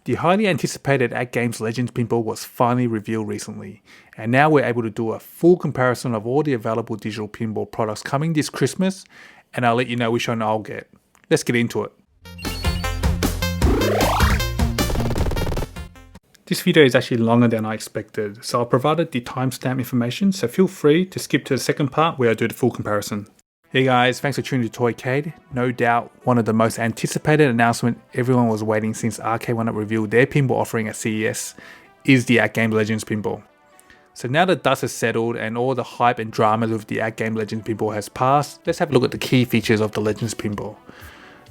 The highly anticipated AtGames Legends Pinball was finally revealed recently, and now we're able to do a full comparison of all the available digital pinball products coming this Christmas, and I'll let you know which one I'll get. Let's get into it. This video is actually longer than I expected, so I've provided the timestamp information, so feel free to skip to the second part where I do the full comparison. Hey guys, thanks for tuning to Toycade. No doubt one of the most anticipated announcements everyone was waiting since Arcade1UP revealed their pinball offering at CES is the AtGames Legends Pinball. So now the dust has settled and all the hype and drama with the AtGames Legends Pinball has passed, let's have a look at the key features of the Legends Pinball.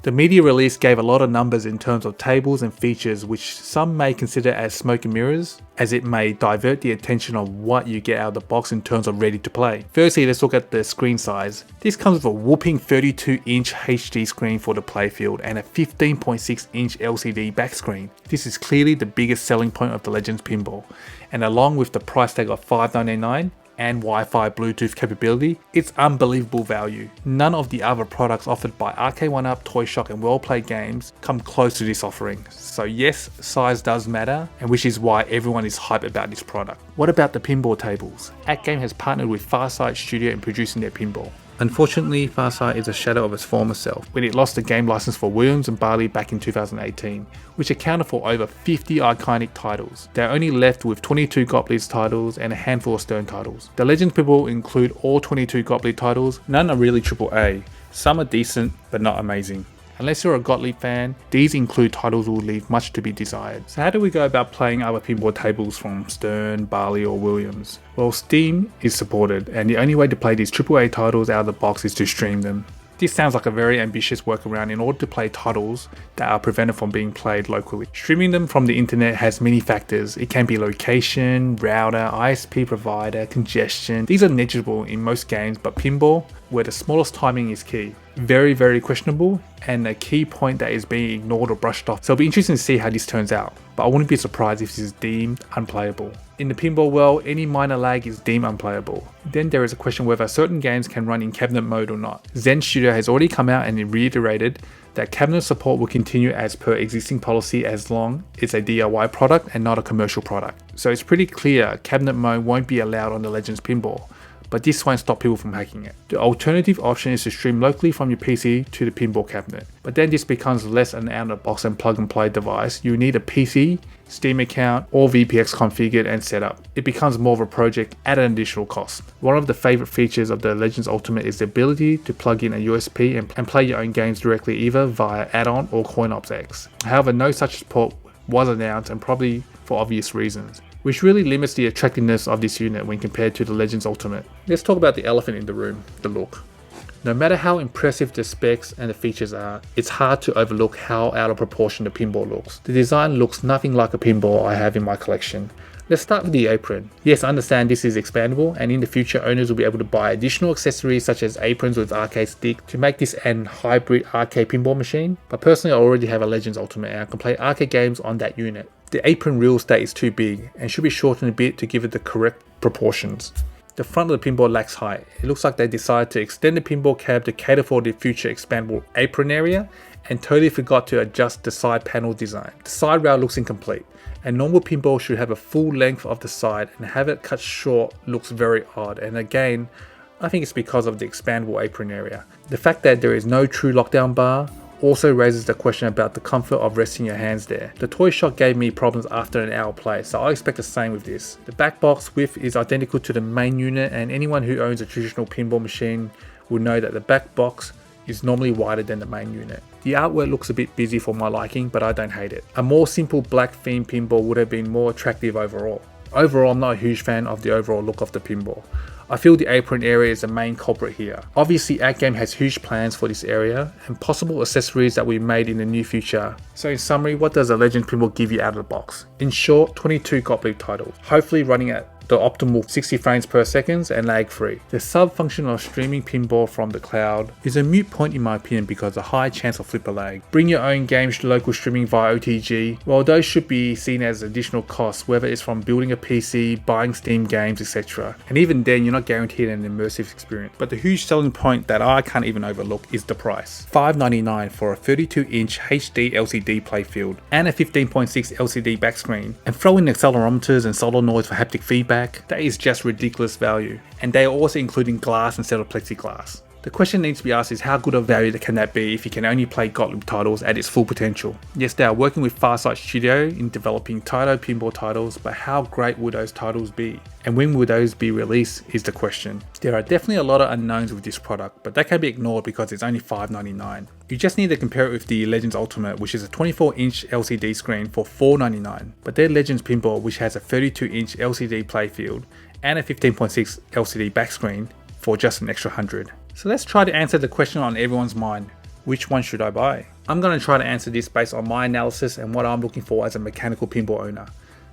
The media release gave a lot of numbers in terms of tables and features which some may consider as smoke and mirrors, as it may divert the attention of what you get out of the box in terms of ready to play. Firstly, let's look at the screen size. This comes with a whopping 32-inch HD screen for the playfield and a 15.6-inch LCD back screen. This is clearly the biggest selling point of the Legends Pinball, and along with the price tag of $599 and Wi-Fi Bluetooth capability, it's unbelievable value. None of the other products offered by Arcade1UP, Toy Shock and Well Played Games come close to this offering. So yes, size does matter, and which is why everyone is hyped about this product. What about the pinball tables? AtGame has partnered with Farsight Studio in producing their pinball. Unfortunately, Farsight is a shadow of its former self when it lost the game license for Williams and Barley back in 2018, which accounted for over 50 iconic titles. They are only left with 22 Gottlieb's titles and a handful of Stern titles. The Legends Pinball include all 22 Gottlieb titles. None are really AAA. Some are decent, but not amazing. Unless you're a Gottlieb fan, these include titles will leave much to be desired. So how do we go about playing other pinball tables from Stern, Barley or Williams? Well, Steam is supported, and the only way to play these AAA titles out of the box is to stream them. This sounds like a very ambitious workaround in order to play titles that are prevented from being played locally. Streaming them from the internet has many factors. It can be location, router, ISP provider, congestion. These are negligible in most games, but pinball, where the smallest timing is key. Very questionable, and a key point that is being ignored or brushed off. So it'll be interesting to see how this turns out, but I wouldn't be surprised if this is deemed unplayable. In the pinball world, any minor lag is deemed unplayable. Then there is a question whether certain games can run in cabinet mode or not. Zen Studio has already come out and reiterated that cabinet support will continue as per existing policy as long as it's a DIY product and not a commercial product. So it's pretty clear cabinet mode won't be allowed on the Legends Pinball, but this won't stop people from hacking it. The alternative option is to stream locally from your PC to the pinball cabinet, but then this becomes less an out-of-the-box and plug-and-play device. You need a PC, Steam account, or VPX configured and set up. It becomes more of a project at an additional cost. One of the favorite features of the Legends Ultimate is the ability to plug in a USB and play your own games directly either via add-on or CoinOps X. However, no such support was announced, and probably for obvious reasons, which really limits the attractiveness of this unit when compared to the Legends Ultimate. Let's talk about the elephant in the room, the look. No matter how impressive the specs and the features are, it's hard to overlook how out of proportion the pinball looks. The design looks nothing like a pinball I have in my collection. Let's start with the apron. Yes, I understand this is expandable, and in the future owners will be able to buy additional accessories such as aprons with arcade stick to make this an hybrid arcade pinball machine, but personally I already have a Legends Ultimate and I can play arcade games on that unit. The apron real estate is too big and should be shortened a bit to give it the correct proportions. The front of the pinball lacks height. It looks like they decided to extend the pinball cab to cater for the future expandable apron area and totally forgot to adjust the side panel design. The side rail looks incomplete. A normal pinball should have a full length of the side, and have it cut short looks very odd, and again, I think it's because of the expandable apron area. The fact that there is no true lockdown bar also raises the question about the comfort of resting your hands there. The Toy Shock gave me problems after an hour play, so I expect the same with this. The back box width is identical to the main unit, and anyone who owns a traditional pinball machine will know that the back box is normally wider than the main unit. The artwork looks a bit busy for my liking, but I don't hate it. A more simple black theme pinball would have been more attractive overall. Overall, I'm not a huge fan of the overall look of the pinball. I feel the apron area is the main culprit here. Obviously, AtGame has huge plans for this area and possible accessories that we made in the near future. So in summary, what does a Legends Pinball give you out of the box? In short, 22 Gottlieb titles, hopefully running at the optimal 60 frames per second and lag free. The sub function of streaming pinball from the cloud is a moot point in my opinion because of the high chance of flipper lag. Bring your own games to local streaming via OTG, while those should be seen as additional costs, whether it's from building a PC, buying Steam games, etc. And even then you're not guaranteed an immersive experience. But the huge selling point that I can't even overlook is the price. $5.99 for a 32-inch HD LCD playfield and a 15.6 LCD backscreen, and throw in accelerometers and solenoids for haptic feedback. That is just ridiculous value, and they are also including glass instead of plexiglass. The question needs to be asked is how good of value can that be if you can only play Gottlieb titles at its full potential? Yes, they are working with Farsight Studio in developing Taito pinball titles, but how great would those titles be? And when will those be released is the question. There are definitely a lot of unknowns with this product, but that can be ignored because it's only $5.99. You just need to compare it with the Legends Ultimate, which is a 24-inch LCD screen for $4.99, but their Legends Pinball, which has a 32-inch LCD playfield and a 15.6 LCD backscreen for just an extra $100. So let's try to answer the question on everyone's mind. Which one should I buy? I'm going to try to answer this based on my analysis and what I'm looking for as a mechanical pinball owner.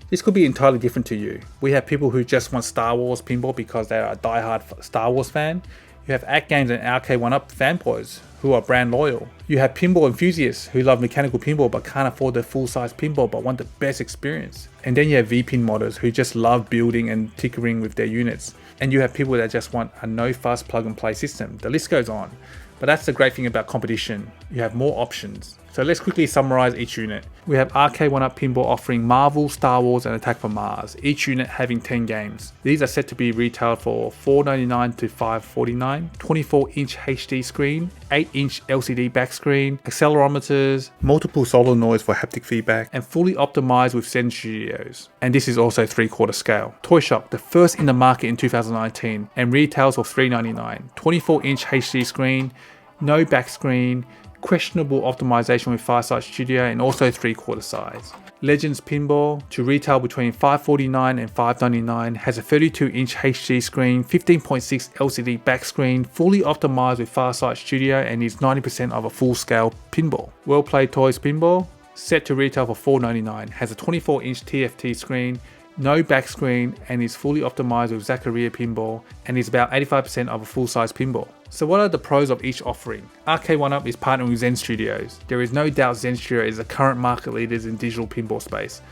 This could be entirely different to you. We have people who just want Star Wars pinball because they are a die-hard Star Wars fan. You have AtGames and Arcade1UP fanboys who are brand loyal. You have pinball enthusiasts who love mechanical pinball but can't afford the full-size pinball but want the best experience. And then you have VPin modders who just love building and tinkering with their units. And you have people that just want a no-fuss plug-and-play system. The list goes on. But that's the great thing about competition. You have more options. So let's quickly summarize each unit. We have Arcade1UP Pinball offering Marvel, Star Wars and Attack from Mars, each unit having 10 games. These are set to be retailed for $4.99 to $5.49, 24-inch HD screen, 8-inch LCD backscreen, accelerometers, multiple solenoids for haptic feedback, and fully optimized with Zen Studios. And this is also 3/4 scale. Toy Shock, the first in the market in 2019, and retails for $3.99, 24-inch HD screen, no backscreen, questionable optimization with Farsight Studio, and also 3/4 size. Legends Pinball, to retail between $5.49 and $5.99, has a 32-inch HD screen, 15.6 LCD backscreen, fully optimized with Farsight Studio, and is 90% of a full-scale pinball. Well Played Toys Pinball, set to retail for $4.99, has a 24-inch TFT screen, no backscreen, and is fully optimized with Zaccaria pinball, and is about 85% of a full-size pinball. So what are the pros of each offering? Arcade1UP is partnering with Zen Studios. There is no doubt Zen Studio is the current market leaders in digital pinball space.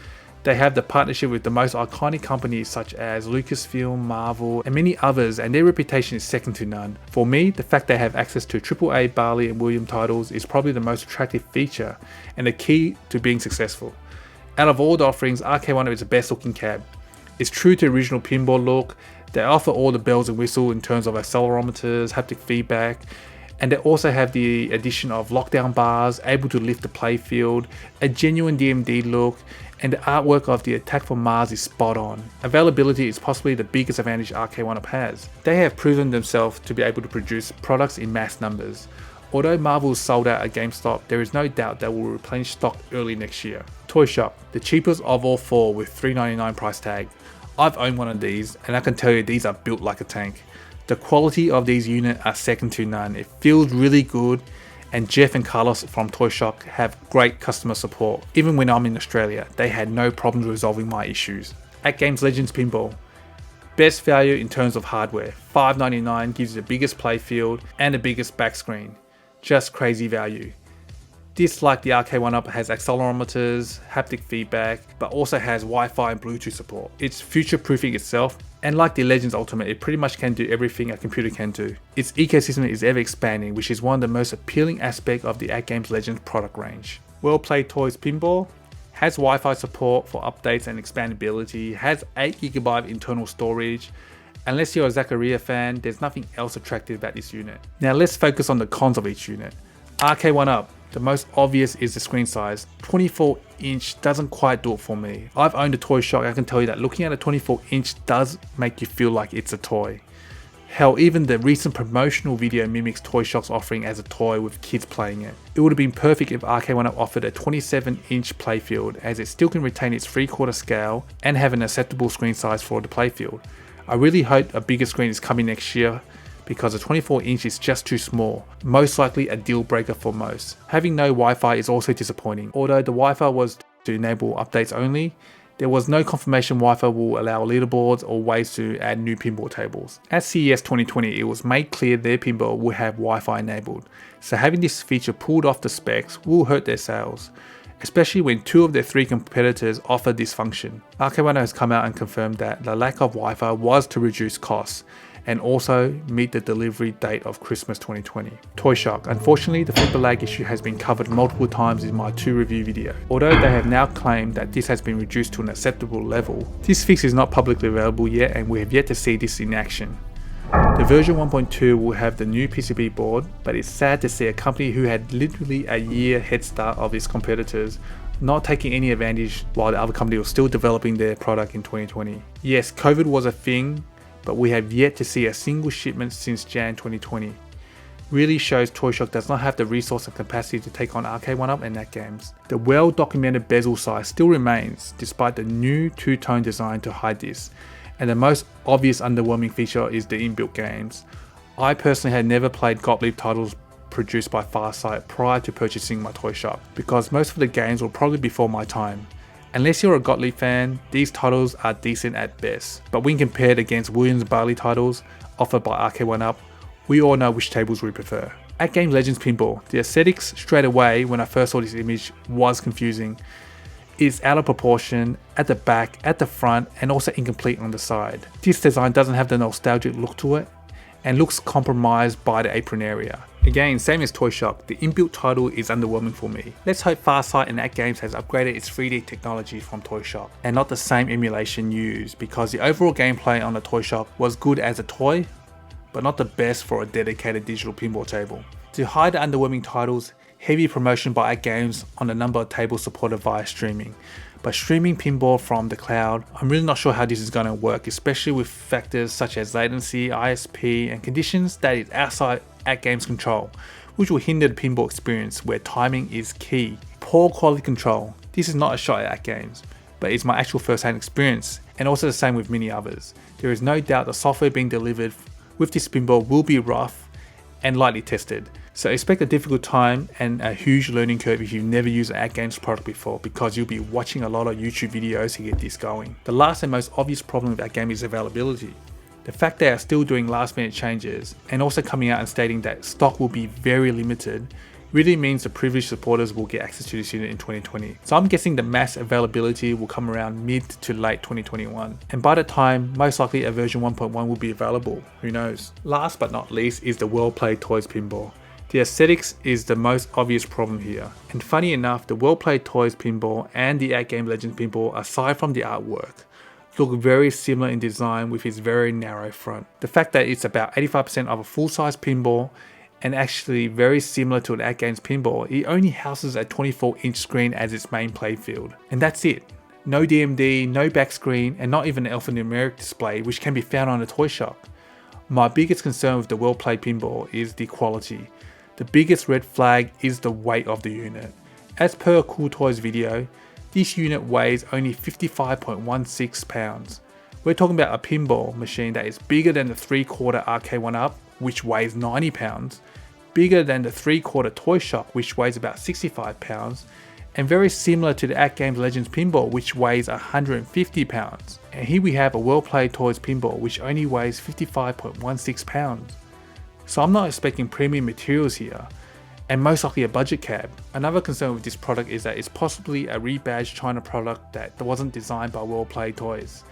They have the partnership with the most iconic companies such as Lucasfilm, Marvel, and many others, and their reputation is second to none. For me, the fact they have access to AAA Barley and Williams titles is probably the most attractive feature and the key to being successful. Out of all the offerings, Arcade1UP is the best looking cab. It's true to the original pinball look. They offer all the bells and whistles in terms of accelerometers, haptic feedback, and they also have the addition of lockdown bars, able to lift the playfield, a genuine DMD look, and the artwork of the Attack from Mars is spot on. Availability is possibly the biggest advantage Arcade1UP has. They have proven themselves to be able to produce products in mass numbers. Although Marvel is sold out at GameStop, there is no doubt they will replenish stock early next year. Toy Shop, the cheapest of all four with $3.99 price tag. I've owned one of these and I can tell you these are built like a tank. The quality of these units are second to none. It feels really good, and Jeff and Carlos from Toy Shop have great customer support. Even when I'm in Australia, they had no problems resolving my issues. AtGames Legends Pinball. Best value in terms of hardware. $5.99 gives you the biggest playfield and the biggest back screen. Just crazy value. This, like the Arcade1UP, has accelerometers, haptic feedback, but also has Wi-Fi and Bluetooth support. It's future-proofing itself, and like the Legends Ultimate, it pretty much can do everything a computer can do. Its ecosystem is ever expanding, which is one of the most appealing aspects of the AtGames Legends product range. Well Played Toys Pinball has Wi-Fi support for updates and expandability, has 8GB internal storage. Unless you're a Zaccaria fan, there's nothing else attractive about this unit. Now let's focus on the cons of each unit. Arcade1UP. The most obvious is the screen size. 24-inch doesn't quite do it for me. I've owned a Toy Shock. I can tell you that looking at a 24-inch does make you feel like it's a toy. Hell, even the recent promotional video mimics Toy Shock's offering as a toy with kids playing it. It would have been perfect if Arcade1UP offered a 27-inch playfield, as it still can retain its 3/4 scale and have an acceptable screen size for the playfield. I really hope a bigger screen is coming next year, because a 24-inch is just too small, most likely a deal breaker for most. Having no Wi-Fi is also disappointing. Although the Wi-Fi was to enable updates only, There was no confirmation Wi-Fi will allow leaderboards or ways to add new pinball tables. At CES 2020, it was made clear their pinball will have Wi-Fi enabled, so having this feature pulled off the specs will hurt their sales, especially when 2 of their 3 competitors offer this function. Arcade1UP has come out and confirmed that the lack of Wi-Fi was to reduce costs and also meet the delivery date of Christmas 2020. Toy Shock. Unfortunately, the flipper lag issue has been covered multiple times in my 2 review video. Although they have now claimed that this has been reduced to an acceptable level, this fix is not publicly available yet and we have yet to see this in action. The version 1.2 will have the new PCB board, but it's sad to see a company who had literally a year head start of its competitors not taking any advantage while the other company was still developing their product in 2020. Yes, COVID was a thing, but we have yet to see a single shipment since Jan 2020. Really shows Toy Shock does not have the resource and capacity to take on Arcade1UP and AtGames. The well documented bezel size still remains despite the new two-tone design to hide this, and the most obvious underwhelming feature is the inbuilt games. I personally had never played Gottlieb titles produced by Farsight prior to purchasing my Toy Shop, because most of the games will probably be before my time. Unless you're a Gottlieb fan, these titles are decent at best, but when compared against Williams-Barley titles offered by Arcade1UP, we all know which tables we prefer. AtGames Legends Pinball. The aesthetics straight away when I first saw this image was confusing. It's out of proportion at the back, at the front, and also incomplete on the side. This design doesn't have the nostalgic look to it and looks compromised by the apron area. Again, same as Toy Shock, the inbuilt title is underwhelming for me. Let's hope Farsight and AtGames has upgraded its 3D technology from Toy Shock and not the same emulation used, because the overall gameplay on the Toy Shock was good as a toy, but not the best for a dedicated digital pinball table. To hide the underwhelming titles, heavy promotion by AtGames on the number of tables supported via streaming. But streaming pinball from the cloud, I'm really not sure how this is going to work, especially with factors such as latency, ISP, and conditions that is outside AtGames control, which will hinder the pinball experience where timing is key. Poor quality control. This is not a shot at AtGames, but it's my actual first-hand experience, and also the same with many others. There is no doubt the software being delivered with this pinball will be rough and lightly tested. So expect a difficult time and a huge learning curve if you've never used an AtGames product before, because you'll be watching a lot of YouTube videos to get this going. The last and most obvious problem with AtGames is availability. The fact they are still doing last minute changes and also coming out and stating that stock will be very limited really means the privileged supporters will get access to this unit in 2020. So I'm guessing the mass availability will come around mid to late 2021. And by the time, most likely a version 1.1 will be available, who knows. Last but not least is the well-played toys pinball. The aesthetics is the most obvious problem here. And funny enough, the well-played toys pinball and the AtGames Legends pinball, aside from the artwork, look very similar in design with its very narrow front. The fact that it's about 85% of a full-size pinball and actually very similar to an AtGames pinball, it only houses a 24-inch screen as its main playfield. And that's it. No DMD, no back screen, and not even an alphanumeric display, which can be found on a Toy Shop. My biggest concern with the well-played pinball is the quality. The biggest red flag is the weight of the unit. As per a Cool Toys video, this unit weighs only 55.16 pounds. We're talking about a pinball machine that is bigger than the 3/4 Arcade1UP, which weighs 90 pounds, bigger than the 3/4 Toy Shock, which weighs about 65 pounds, and very similar to the AtGames Legends Pinball, which weighs 150 pounds. And here we have a well-played toys pinball, which only weighs 55.16 pounds. So I'm not expecting premium materials here, and most likely a budget cab. Another concern with this product is that it's possibly a rebadged China product that wasn't designed by well-played toys.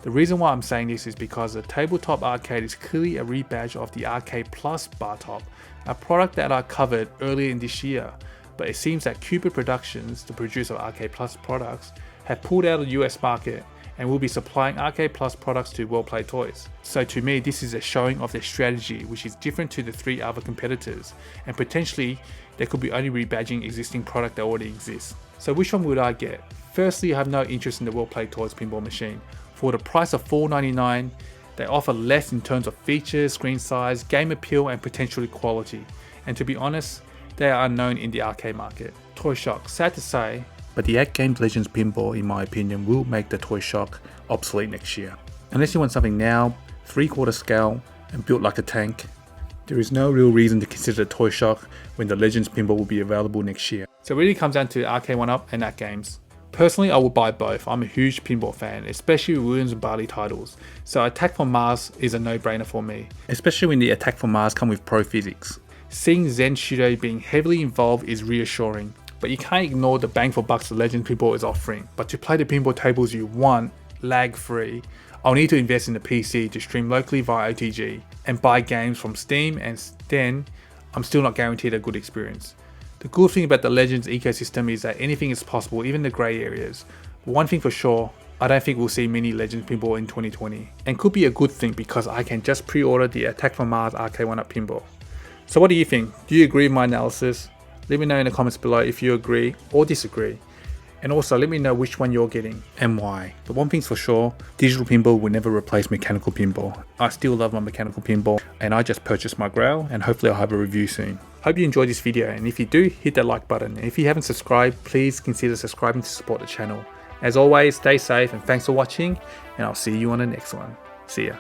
The reason why I'm saying this is because the tabletop arcade is clearly a rebadge of the Arcade Plus bar top, a product that I covered earlier in this year, but it seems that Cupid Productions, the producer of Arcade Plus products, have pulled out of the US market and will be supplying Arcade Plus products to well-played toys. So to me, this is a showing of their strategy, which is different to the 3 other competitors, and potentially they could be only rebadging existing product that already exists. So which one would I get? Firstly, I have no interest in the well-played toys pinball machine. For the price of $4.99, they offer less in terms of features, screen size, game appeal, and potentially quality. And to be honest, they are unknown in the arcade market. Toy Shock, sad to say, but the AtGames Legends Pinball, in my opinion, will make the Toy Shock obsolete next year. Unless you want something now, 3/4 scale, and built like a tank, there is no real reason to consider the Toy Shock when the Legends Pinball will be available next year. So it really comes down to Arcade1UP and AtGames. Personally, I would buy both. I'm a huge pinball fan, especially Williams and Barley titles, so Attack from Mars is a no-brainer for me, especially when the Attack from Mars come with pro physics. Seeing Zen Studio being heavily involved is reassuring, but you can't ignore the bang for bucks the Legends Pinball is offering. But to play the pinball tables you want, lag-free, I'll need to invest in a PC to stream locally via OTG and buy games from Steam, and then I'm still not guaranteed a good experience. The cool thing about the Legends ecosystem is that anything is possible, even the grey areas. But one thing for sure, I don't think we'll see many Legends Pinball in 2020. And could be a good thing because I can just pre-order the Attack from Mars Arcade1UP Pinball. So what do you think? Do you agree with my analysis? Let me know in the comments below if you agree or disagree. And also let me know which one you're getting and why. But one thing's for sure, digital pinball will never replace mechanical pinball. I still love my mechanical pinball, and I just purchased my Grail, and hopefully I'll have a review soon. Hope you enjoyed this video, and if you do, hit that like button. And if you haven't subscribed, please consider subscribing to support the channel. As always, stay safe and thanks for watching, and I'll see you on the next one. See ya.